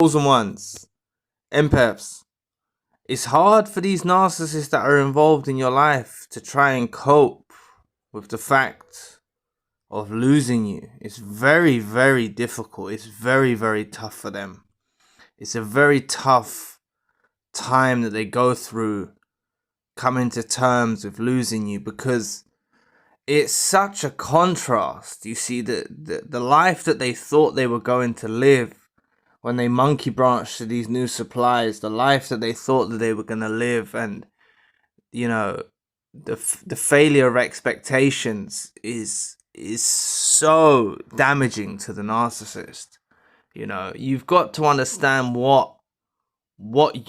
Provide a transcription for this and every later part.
chosen ones, empaths. It's hard for these narcissists that are involved in your life to try and cope with the fact of losing you. It's very, very difficult. It's very, very tough for them. It's a very tough time that they go through coming to terms with losing you, because it's such a contrast. You see, the life that they thought they were going to live when they monkey branched to these new supplies, the life that they thought that they were going to live, and the failure of expectations is so damaging to the narcissist. You've got to understand what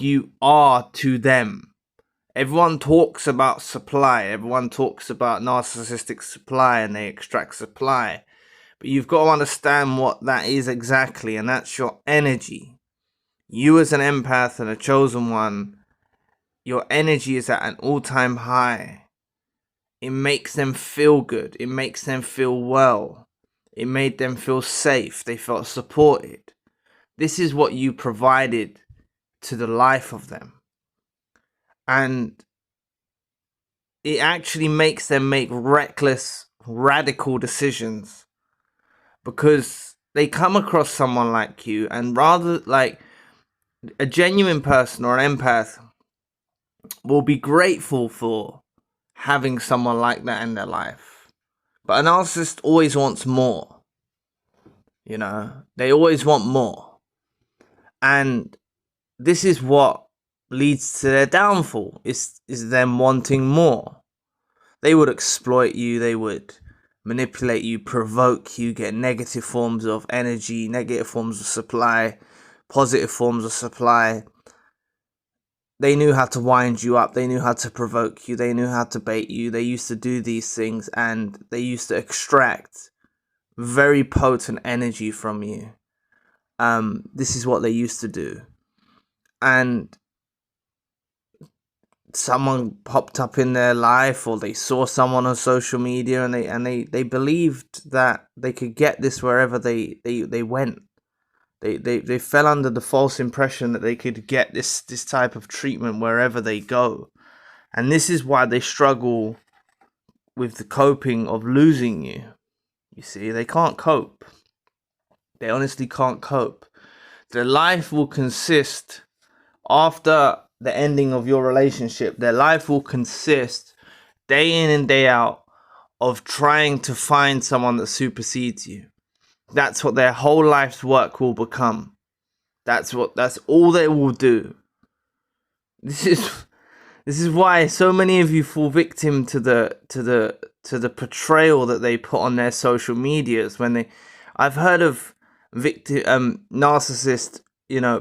you are to them. Everyone talks about supply, everyone talks about narcissistic supply, and they extract supply. But you've got to understand what that is exactly, and that's your energy. You as an empath and a chosen one, your energy is at an all-time high. It makes them feel good. It makes them feel well. It made them feel safe. They felt supported. This is what you provided to the life of them. And it actually makes them make reckless, radical decisions, because they come across someone like you, and rather like a genuine person or an empath will be grateful for having someone like that in their life. But a narcissist always wants more. They always want more. And this is what leads to their downfall, is them wanting more. They would exploit you, they would manipulate you, provoke you, get negative forms of energy, negative forms of supply, positive forms of supply. They knew how to wind you up, they knew how to provoke you, they knew how to bait you. They used to do these things, and they used to extract very potent energy from you. This is what they used to do. And someone popped up in their life, or they saw someone on social media, and they believed that they could get this wherever they went. They fell under the false impression that they could get this type of treatment wherever they go. And this is why they struggle with the coping of losing you. You see, they can't cope. They honestly can't cope. Their life will consist, after the ending of your relationship, their life will consist day in and day out of trying to find someone that supersedes you. That's what their whole life's work will become. That's all they will do. This is why so many of you fall victim to the portrayal that they put on their social medias. I've heard of narcissist,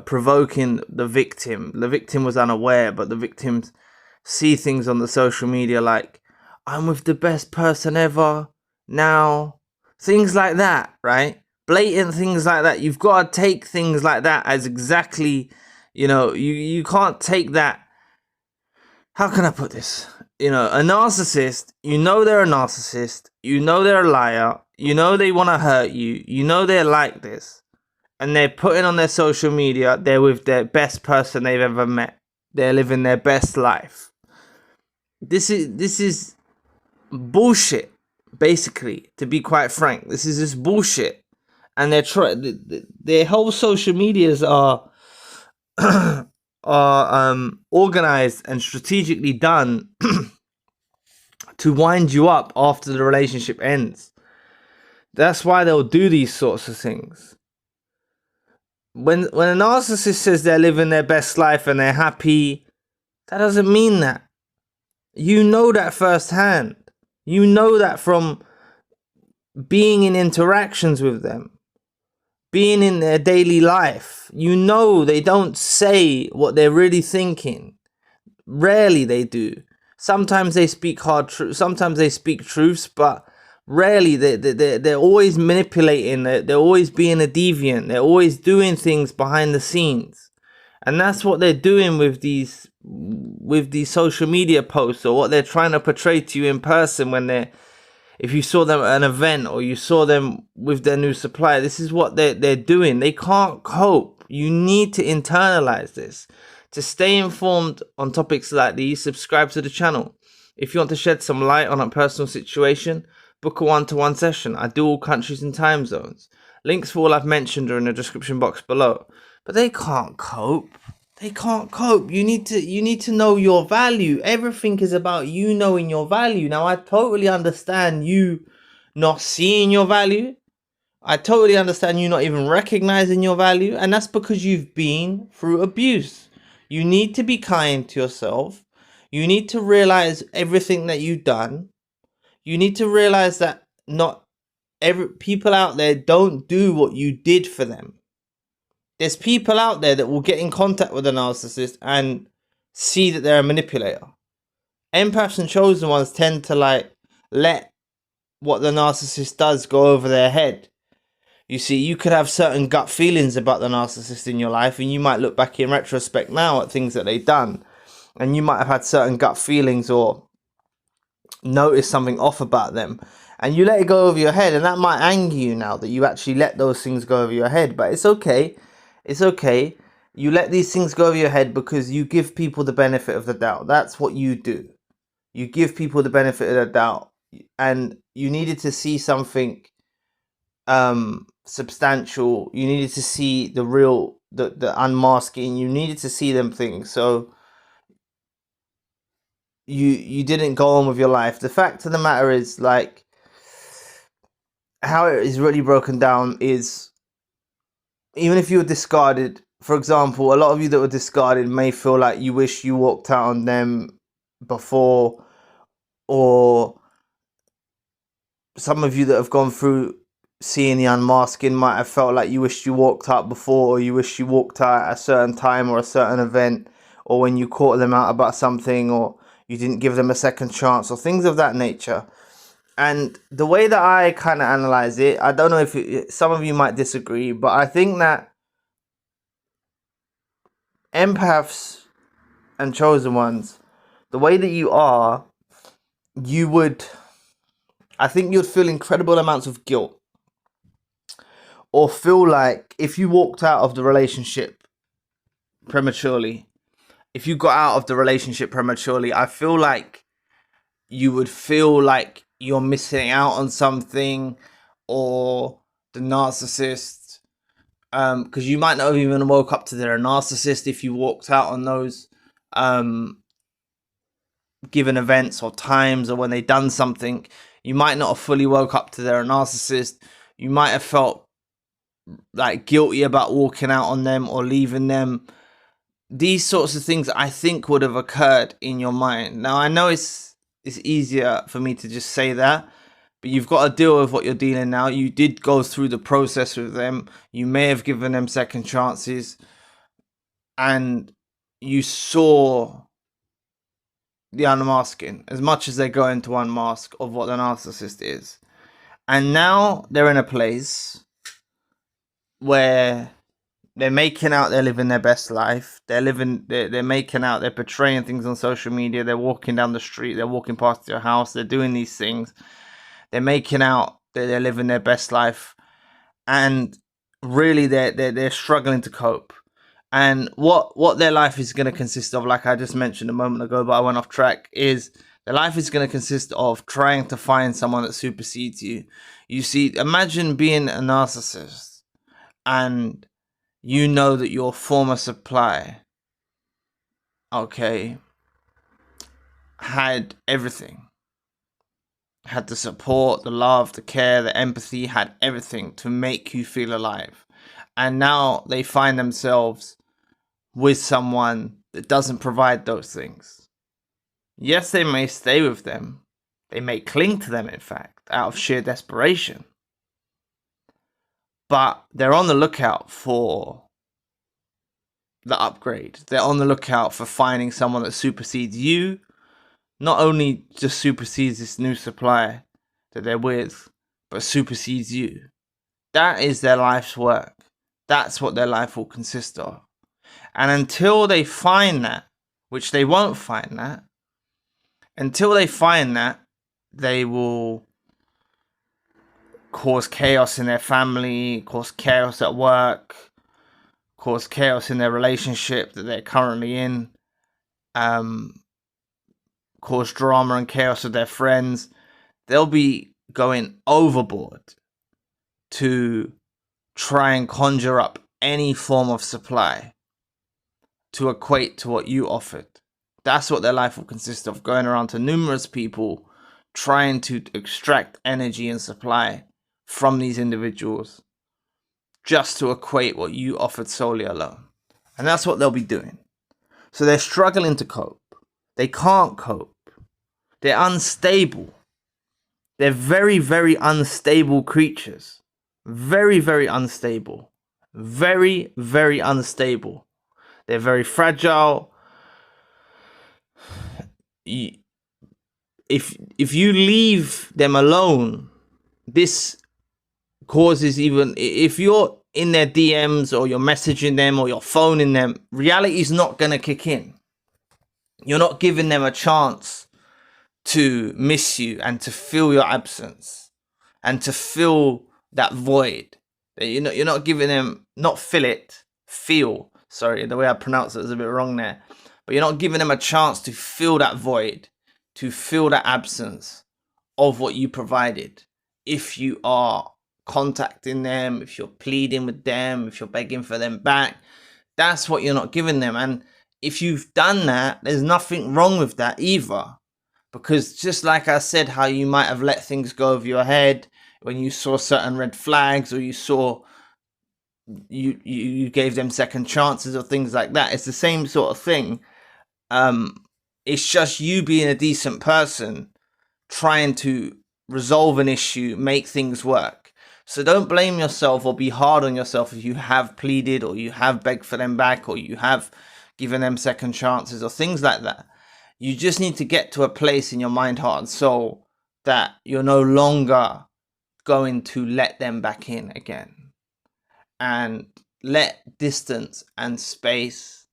provoking the victim. The victim was unaware, but the victims see things on the social media like, I'm with the best person ever now. Things like that, right? Blatant things like that. You've got to take things like that as exactly, you can't take that. How can I put this? A narcissist, they're a narcissist, they're a liar, they want to hurt you, they're like this. And they're putting on their social media, they're with their best person they've ever met. They're living their best life. This is bullshit, basically, to be quite frank. This is just bullshit. And their whole social medias are organized and strategically done to wind you up after the relationship ends. That's why they'll do these sorts of things. When a narcissist says they're living their best life and they're happy, that doesn't mean that. You know that firsthand. You know that from being in interactions with them, being in their daily life. They don't say what they're really thinking. Rarely they do. Sometimes they speak hard truth. Sometimes they speak truths, but rarely. They're always manipulating. They're always being a deviant. They're always doing things behind the scenes, and that's what they're doing with these social media posts, or what they're trying to portray to you in person if you saw them at an event or you saw them with their new supply. This is what they're doing. They can't cope. You need to internalize this. To stay informed on topics like these, subscribe to the channel. If you want to shed some light on a personal situation, book a one-to-one session. I do all countries and time zones. Links for all I've mentioned are in the description box below. But they can't cope. They can't cope. You need to know your value. Everything is about you knowing your value. Now, I totally understand you not seeing your value. I totally understand you not even recognizing your value. And that's because you've been through abuse. You need to be kind to yourself. You need to realize everything that you've done. You need to realize that not every people out there don't do what you did for them. There's people out there that will get in contact with a narcissist and see that they're a manipulator. Empaths and chosen ones tend to let what the narcissist does go over their head. You see, you could have certain gut feelings about the narcissist in your life, and you might look back in retrospect now at things that they've done, and you might have had certain gut feelings or notice something off about them, and you let it go over your head, and that might anger you now that you actually let those things go over your head. But it's okay. It's okay. You let these things go over your head because you give people the benefit of the doubt. That's what you do. You give people the benefit of the doubt, and you needed to see something substantial. You needed to see the real, the unmasking. You needed to see them things. So you didn't go on with your life. The fact of the matter is, like, how it is really broken down is, even if you were discarded, for example, a lot of you that were discarded may feel like you wish you walked out on them before, or some of you that have gone through seeing the unmasking might have felt like you wished you walked out before, or you wish you walked out at a certain time or a certain event, or when you caught them out about something, or you didn't give them a second chance, or things of that nature. And the way that I kind of analyze it, I don't know if some of you might disagree, but I think that empaths and chosen ones, the way that you are, I think you'd feel incredible amounts of guilt, or feel like if you walked out of the relationship prematurely, if you got out of the relationship prematurely, I feel like you would feel like you're missing out on something, or the narcissist, because you might not have even woke up to they're a narcissist if you walked out on those given events or times, or when they done something. You might not have fully woke up to they're a narcissist. You might have felt like guilty about walking out on them or leaving them. These sorts of things I think would have occurred in your mind. Now, I know it's easier for me to just say that, but you've got to deal with what you're dealing now. You did go through the process with them. You may have given them second chances, and you saw the unmasking, as much as they're going to unmask, of what the narcissist is. And now they're in a place where they're making out they're living their best life. They're making out they're portraying things on social media. They're walking down the street. They're walking past your house. They're doing these things. They're making out that they're living their best life, and really they're struggling to cope. And what their life is going to consist of, like I just mentioned a moment ago, but I went off track, is their life is going to consist of trying to find someone that supersedes you. You see, imagine being a narcissist, and you know that your former supply, okay, had everything. Had the support, the love, the care, the empathy, had everything to make you feel alive. And now they find themselves with someone that doesn't provide those things. Yes, they may stay with them. They may cling to them, in fact, out of sheer desperation. But they're on the lookout for the upgrade. They're on the lookout for finding someone that supersedes you. Not only just supersedes this new supply that they're with, but supersedes you. That is their life's work. That's what their life will consist of. And until they find that, which they won't find that, until they find that, they will cause chaos in their family, cause chaos at work, cause chaos in their relationship that they're currently in, cause drama and chaos with their friends. They'll be going overboard to try and conjure up any form of supply to equate to what you offered. That's what their life will consist of, going around to numerous people, trying to extract energy and supply from these individuals just to equate what you offered solely alone. And that's what they'll be doing. So they're struggling to cope. They can't cope. They're unstable. They're very, very unstable creatures. Very, very unstable. Very, very unstable. They're very fragile. If you leave them alone, this causes, even if you're in their DMs or you're messaging them or you're phoning them, reality is not going to kick in. You're not giving them a chance to miss you and to feel your absence and to fill that void. You're not giving them, not fill it, feel. Sorry, the way I pronounced it was a bit wrong there. But you're not giving them a chance to fill that void, to fill that absence of what you provided. If you are contacting them, if you're pleading with them, if you're begging for them back, that's what you're not giving them. And if you've done that, there's nothing wrong with that either. Because just like I said, how you might have let things go over your head when you saw certain red flags, or you saw you gave them second chances or things like that. It's the same sort of thing. It's just you being a decent person, trying to resolve an issue, make things work. So don't blame yourself or be hard on yourself if you have pleaded or you have begged for them back or you have given them second chances or things like that. You just need to get to a place in your mind, heart and soul that you're no longer going to let them back in again. And let distance and space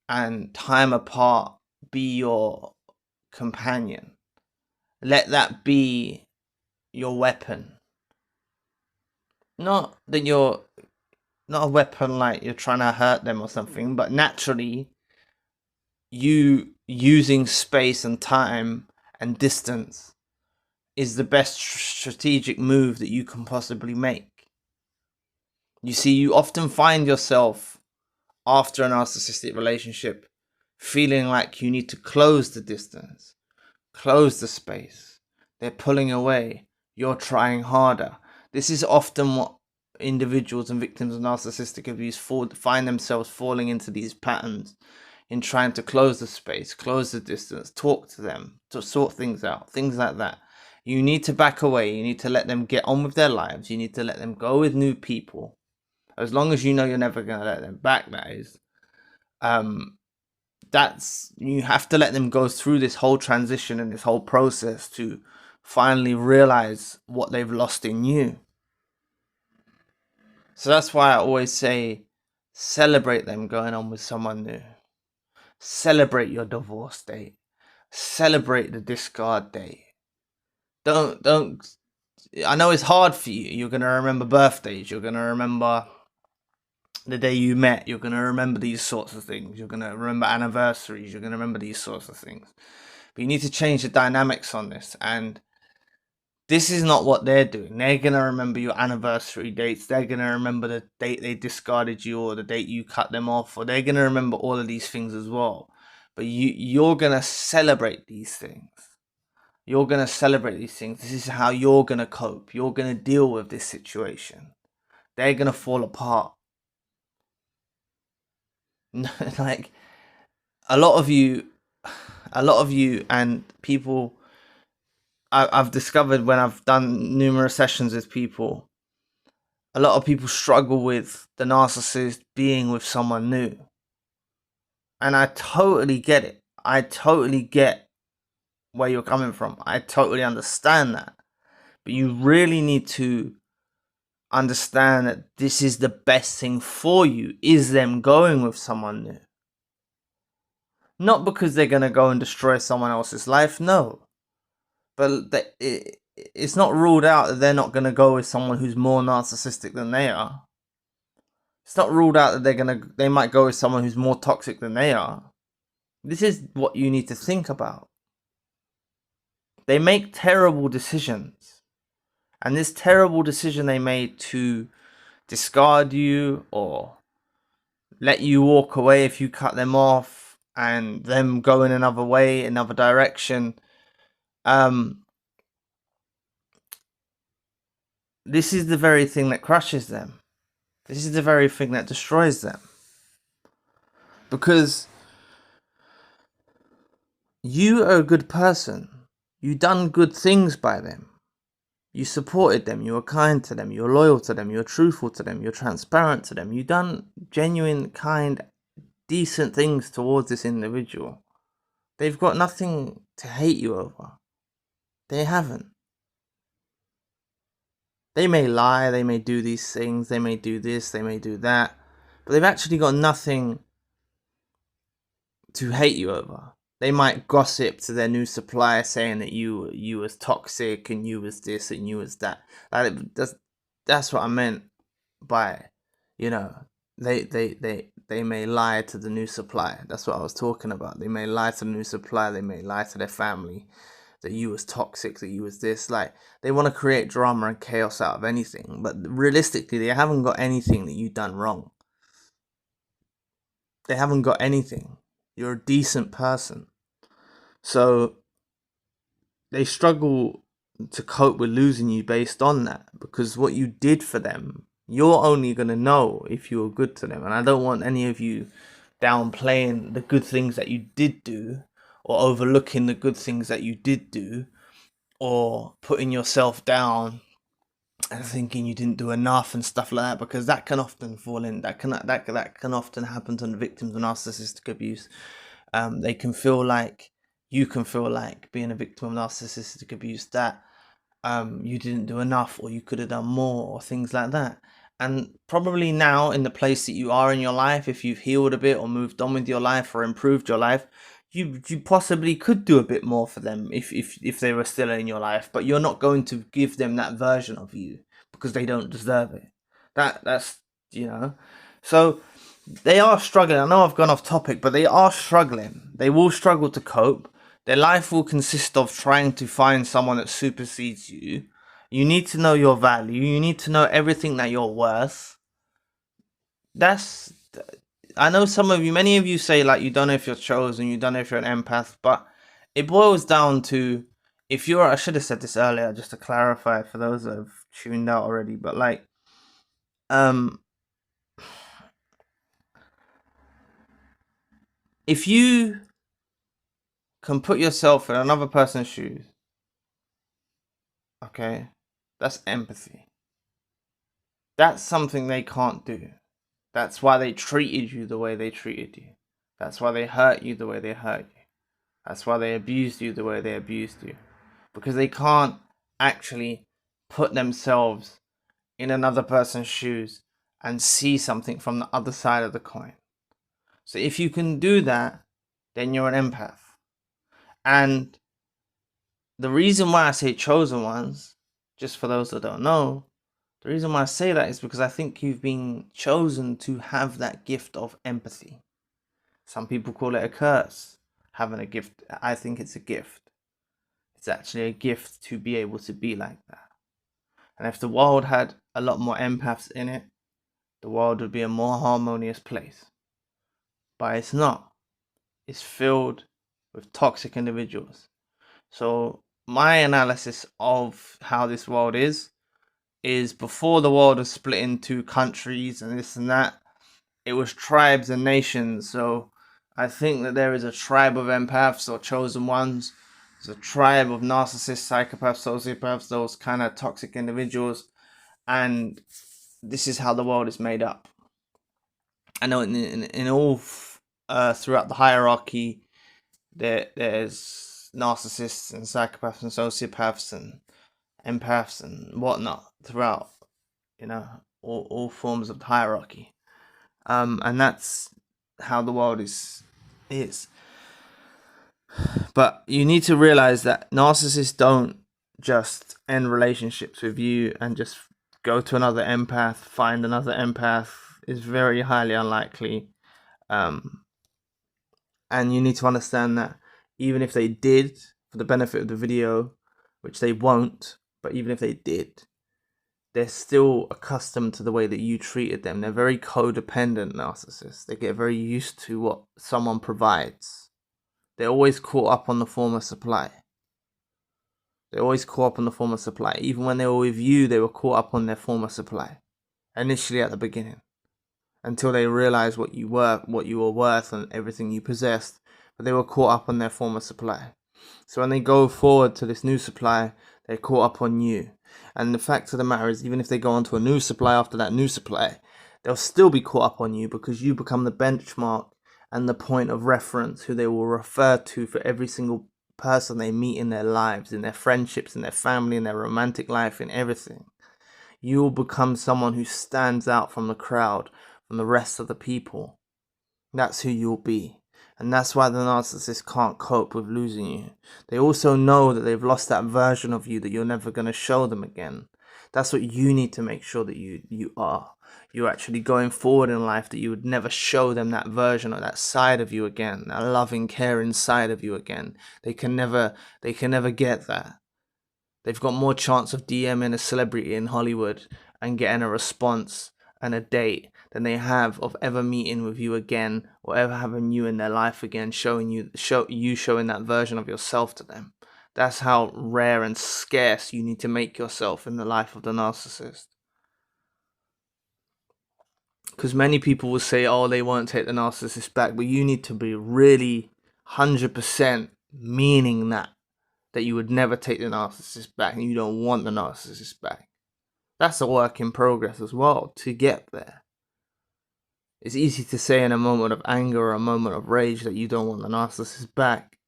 and time apart be your companion. Let that be your weapon. Not that you're not a weapon like you're trying to hurt them or something, but naturally you using space and time and distance is the best strategic move that you can possibly make. You see, you often find yourself after a narcissistic relationship feeling like you need to close the distance, close the space. They're pulling away. You're trying harder. This is often what individuals and victims of narcissistic abuse find themselves falling into, these patterns in trying to close the space, close the distance, talk to them, to sort things out, things like that. You need to back away. You need to let them get on with their lives. You need to let them go with new people. As long as you know you're never going to let them back, that is. You have to let them go through this whole transition and this whole process to finally realize what they've lost in you. So that's why I always say, celebrate them going on with someone new. Celebrate your divorce date. Celebrate the discard date. Don't. I know it's hard for you. You're going to remember birthdays. You're going to remember the day you met. You're going to remember these sorts of things. You're going to remember anniversaries. You're going to remember these sorts of things. But you need to change the dynamics on this. And this is not what they're doing. They're going to remember your anniversary dates. They're going to remember the date they discarded you or the date you cut them off. Or they're going to remember all of these things as well. But you're going to celebrate these things. You're going to celebrate these things. This is how you're going to cope. You're going to deal with this situation. They're going to fall apart. Like, a lot of you and people I've discovered when I've done numerous sessions with people, a lot of people struggle with the narcissist being with someone new. And I totally get it. I totally get where you're coming from. I totally understand that. But you really need to understand that this is the best thing for you, is them going with someone new. Not because they're going to go and destroy someone else's life, no. But it's not ruled out that they're not going to go with someone who's more narcissistic than they are. It's not ruled out that they might go with someone who's more toxic than they are. This is what you need to think about. They make terrible decisions. And this terrible decision they made to discard you or let you walk away if you cut them off, and them go in another way, another direction. This is the very thing that crushes them. This is the very thing that destroys them. Because you are a good person. You done good things by them. You supported them. You were kind to them. You were loyal to them. You were truthful to them. You're transparent to them. You done genuine, kind, decent things towards this individual. They've got nothing to hate you over. They haven't. They may lie, they may do these things, they may do this, they may do that, but they've actually got nothing to hate you over. They might gossip to their new supplier saying that you was toxic and you was this and you was that. That's what I meant by, they may lie to the new supplier. That's what I was talking about. They may lie to the new supplier, they may lie to their family that you was toxic, that you was this. Like, they want to create drama and chaos out of anything, but realistically they haven't got anything that you've done wrong. They haven't got anything. You're a decent person. So they struggle to cope with losing you based on that, because what you did for them, you're only going to know if you were good to them. And I don't want any of you downplaying the good things that you did do, or overlooking the good things that you did do, or putting yourself down and thinking you didn't do enough and stuff like that, because that can often fall in. That can often happen to the victims of narcissistic abuse. They can feel like, you can feel like, being a victim of narcissistic abuse, that you didn't do enough, or you could have done more, or things like that. And probably now, in the place that you are in your life, if you've healed a bit or moved on with your life or improved your life, you possibly could do a bit more for them if they were still in your life, but you're not going to give them that version of you because they don't deserve it. That's so they are struggling. I know I've gone off topic, but they are struggling. They will struggle to cope. Their life will consist of trying to find someone that supersedes you. You need to know your value. You need to know everything that you're worth. I know many of you say, like, you don't know if you're chosen, you don't know if you're an empath, but it boils down to, I should have said this earlier just to clarify for those that have tuned out already, but like, if you can put yourself in another person's shoes, okay, that's empathy. That's something they can't do. That's why they treated you the way they treated you. That's why they hurt you the way they hurt you. That's why they abused you the way they abused you. Because they can't actually put themselves in another person's shoes and see something from the other side of the coin. So if you can do that, then you're an empath. And the reason why I say chosen ones, just for those that don't know, the reason why I say that is because I think you've been chosen to have that gift of empathy. Some people call it a curse, having a gift. I think it's a gift. It's actually a gift to be able to be like that. And if the world had a lot more empaths in it, the world would be a more harmonious place. But it's not. It's filled with toxic individuals. So my analysis of how this world is before the world was split into countries and this and that, it was tribes and nations. So I think that there is a tribe of empaths or chosen ones. There's a tribe of narcissists, psychopaths, sociopaths, those kind of toxic individuals. And this is how the world is made up. I know in all throughout the hierarchy, there's narcissists and psychopaths and sociopaths and empaths and whatnot throughout, all forms of the hierarchy. And that's how the world is. But you need to realize that narcissists don't just end relationships with you and just go to another empath, find another empath, is very highly unlikely. And you need to understand that even if they did, for the benefit of the video, which they won't, but even if they did, they're still accustomed to the way that you treated them. They're very codependent narcissists. They get very used to what someone provides. They're always caught up on the former supply. They're always caught up on the former supply. Even when they were with you, they were caught up on their former supply. Initially at the beginning. Until they realized what you were worth and everything you possessed. But they were caught up on their former supply. So when they go forward to this new supply, they're caught up on you. And the fact of the matter is, even if they go on to a new supply after that new supply, they'll still be caught up on you, because you become the benchmark and the point of reference who they will refer to for every single person they meet in their lives, in their friendships, in their family, in their romantic life, in everything. You will become someone who stands out from the crowd, from the rest of the people. That's who you'll be. And that's why the narcissist can't cope with losing you. They also know that they've lost that version of you that you're never going to show them again. That's what you need to make sure that you are. You're actually going forward in life, that you would never show them that version or that side of you again, that loving, caring side of you again. They can never get that. They've got more chance of DMing a celebrity in Hollywood and getting a response and a date than they have of ever meeting with you again, or ever having you in their life again, showing that version of yourself to them. That's how rare and scarce you need to make yourself in the life of the narcissist. Because many people will say, oh, they won't take the narcissist back, but you need to be really 100% meaning that you would never take the narcissist back and you don't want the narcissist back. That's a work in progress as well to get there. It's easy to say in a moment of anger or a moment of rage that you don't want the narcissist back.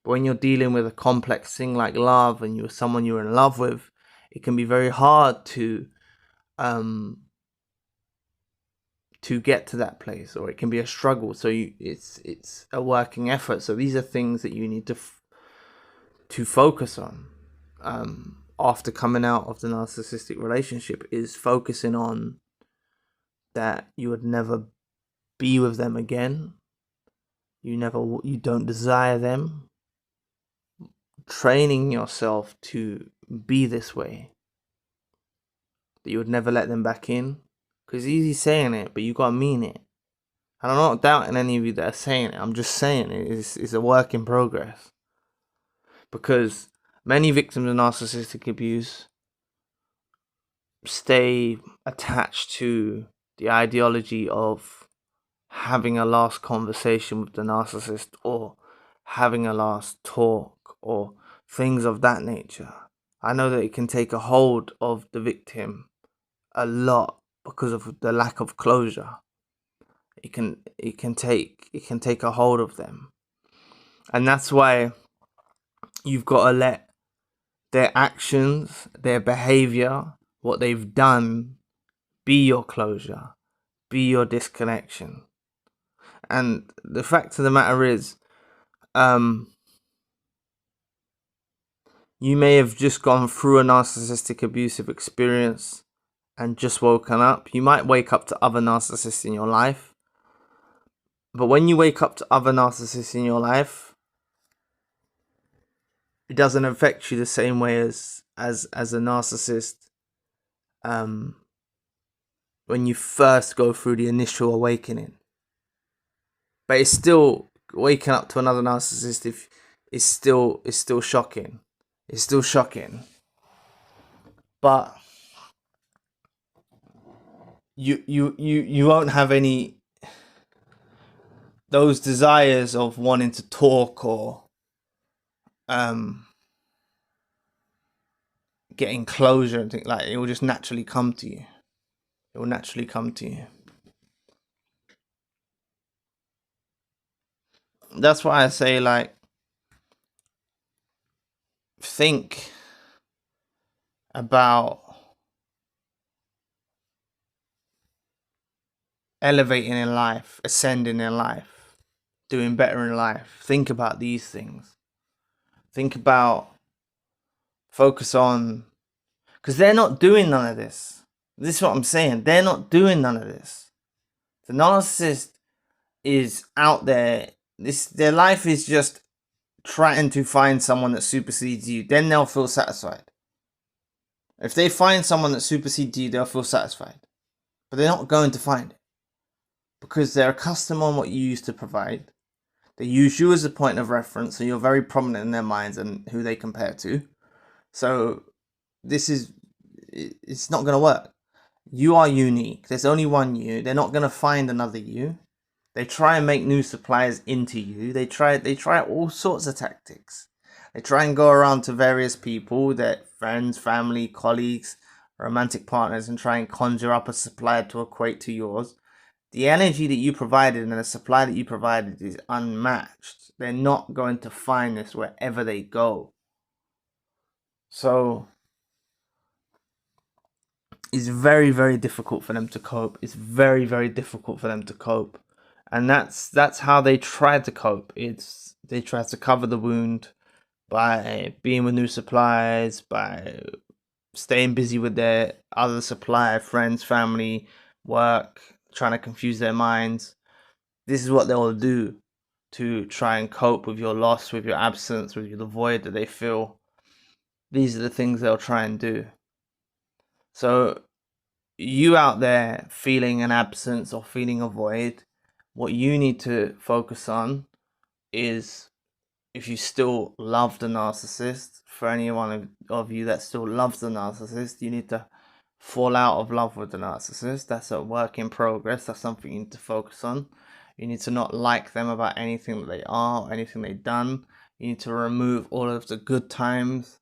But when you're dealing with a complex thing like love, and you're someone you're in love with, it can be very hard to get to that place, or it can be a struggle. So it's a working effort. So these are things that you need to focus on after coming out of the narcissistic relationship, is focusing on that you would never be with them again. You don't desire them. Training yourself to be this way, that you would never let them back in. Because it's easy saying it, but you gotta mean it. And I'm not doubting any of you that are saying it. I'm just saying it's a work in progress. Because many victims of narcissistic abuse stay attached to the ideology of having a last conversation with the narcissist, or having a last talk, or things of that nature. I know that it can take a hold of the victim a lot because of the lack of closure. It can take a hold of them. And that's why you've got to let their actions, their behavior, what they've done, be your closure, be your disconnection. And the fact of the matter is, you may have just gone through a narcissistic abusive experience and just woken up. You might wake up to other narcissists in your life. But when you wake up to other narcissists in your life, it doesn't affect you the same way as a narcissist when you first go through the initial awakening. But it's still, waking up to another narcissist it's still shocking. It's still shocking. But you won't have any those desires of wanting to talk or getting closure and things like that. It will just naturally come to you. It will naturally come to you. That's why I say, like, think about elevating in life, ascending in life, doing better in life. Think about these things. Think about, focus on, because they're not doing none of this. This is what I'm saying. They're not doing none of this. The narcissist is out there. Their life is just trying to find someone that supersedes you. Then they'll feel satisfied. If they find someone that supersedes you, they'll feel satisfied. But they're not going to find it. Because they're accustomed on what you used to provide. They use you as a point of reference, so you're very prominent in their minds and who they compare to. So it's not going to work. You are unique. There's only one you. They're not going to find another you. They try and make new suppliers into you. They try all sorts of tactics. They try and go around to various people, their friends, family, colleagues, romantic partners, and try and conjure up a supplier to equate to yours. The energy that you provided and the supply that you provided is unmatched. They're not going to find this wherever they go. So it's very, very difficult for them to cope. It's very, very difficult for them to cope. And that's how they try to cope. They try to cover the wound by being with new suppliers, by staying busy with their other supplier, friends, family, work, trying to confuse their minds. This is what they'll do to try and cope with your loss, with your absence, with the void that they feel. These are the things they'll try and do. So you out there feeling an absence or feeling a void, what you need to focus on is, if you still love the narcissist, for anyone of you that still loves the narcissist, you need to fall out of love with the narcissist. That's a work in progress. That's something you need to focus on. You need to not like them about anything that they are or anything they've done. You need to remove all of the good times.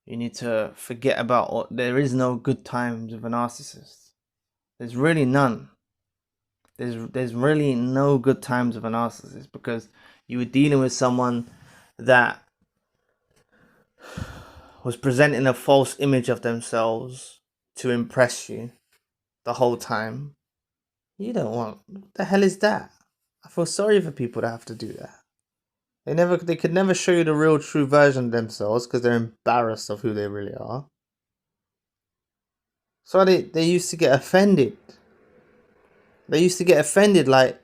You need to forget about there is no good times with a narcissist. There's really none. There's really no good times with a narcissist, because you were dealing with someone that was presenting a false image of themselves to impress you the whole time. You don't want... What the hell is that? I feel sorry for people that have to do that. They could never show you the real true version of themselves because they're embarrassed of who they really are. So they used to get offended. They used to get offended, like,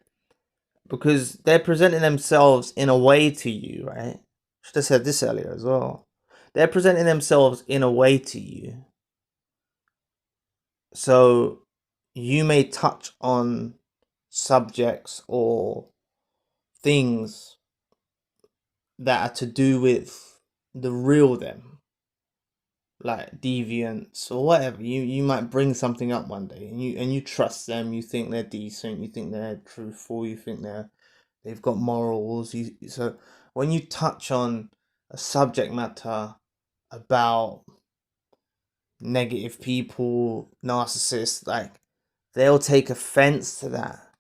because they're presenting themselves in a way to you, right? Should have said this earlier as well. They're presenting themselves in a way to you. So you may touch on subjects or things that are to do with the real them, like deviance or whatever. You might bring something up one day, and you trust them. You think they're decent. You think they're truthful. You think they've got morals. So when you touch on a subject matter about negative people, narcissists, like, they'll take offense to that.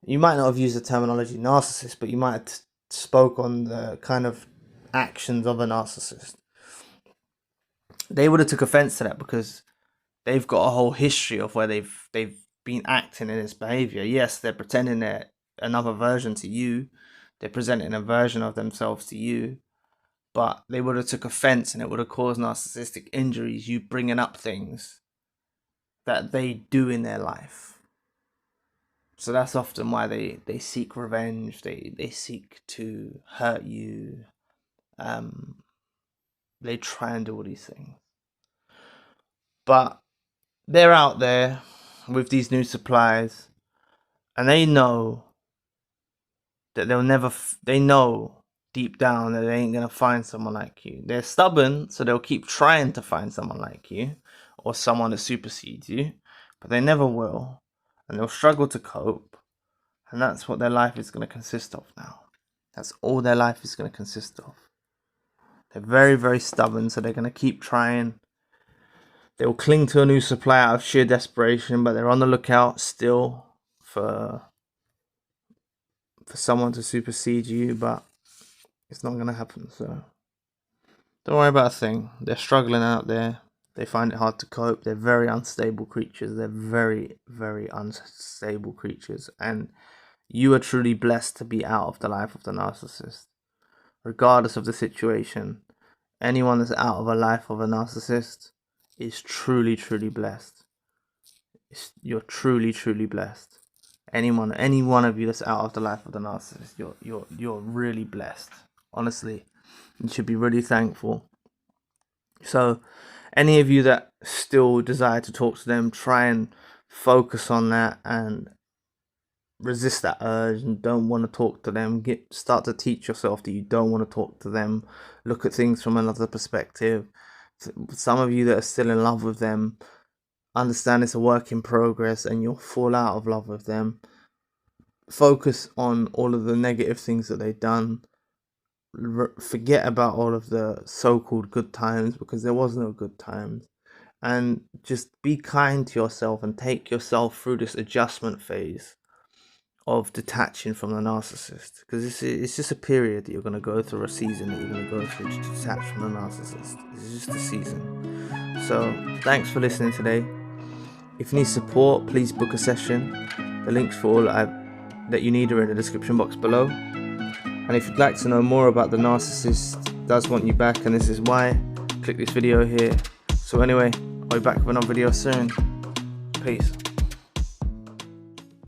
You might not have used the terminology narcissist, but you might have spoke on the kind of actions of a narcissist. They would have took offense to that because they've got a whole history of where they've been acting in this behavior. Yes, they're pretending they're another version to you. They're presenting a version of themselves to you, but they would have took offense, and it would have caused narcissistic injuries, you bringing up things that they do in their life. So that's often why they seek revenge. They seek to hurt you. They try and do all these things. But they're out there with these new supplies, and they know that they know deep down that they ain't going to find someone like you. They're stubborn, so they'll keep trying to find someone like you, or someone that supersedes you, but they never will. And they'll struggle to cope. And that's what their life is going to consist of now. That's all their life is going to consist of. They're very, very stubborn, so they're going to keep trying. They'll cling to a new supply out of sheer desperation, but they're on the lookout still for someone to supersede you, but it's not going to happen. So don't worry about a thing. They're struggling out there. They find it hard to cope. They're very unstable creatures. They're very, very unstable creatures. And you are truly blessed to be out of the life of the narcissist. Regardless of the situation, anyone that's out of a life of a narcissist is truly, truly blessed. You're truly, truly blessed. any one of you that's out of the life of the narcissist, you're really blessed. Honestly, you should be really thankful. So any of you that still desire to talk to them, try and focus on that and resist that urge and don't want to talk to them. Start to teach yourself that you don't want to talk to them. Look at things from another perspective. Some of you that are still in love with them, understand it's a work in progress and you'll fall out of love with them. Focus on all of the negative things that they've done. Forget about all of the so-called good times, because there was no good times. And just be kind to yourself and take yourself through this adjustment phase of detaching from the narcissist, because it's just a period that you're going to go through, a season that you're going to go through to detach from the narcissist. It's just a season. So thanks for listening today. If you need support, please book a session. The links for all that you need are in the description box below. And if you'd like to know more about the narcissist does want you back and this is why, click this video here. So anyway, I'll be back with another video soon. Peace.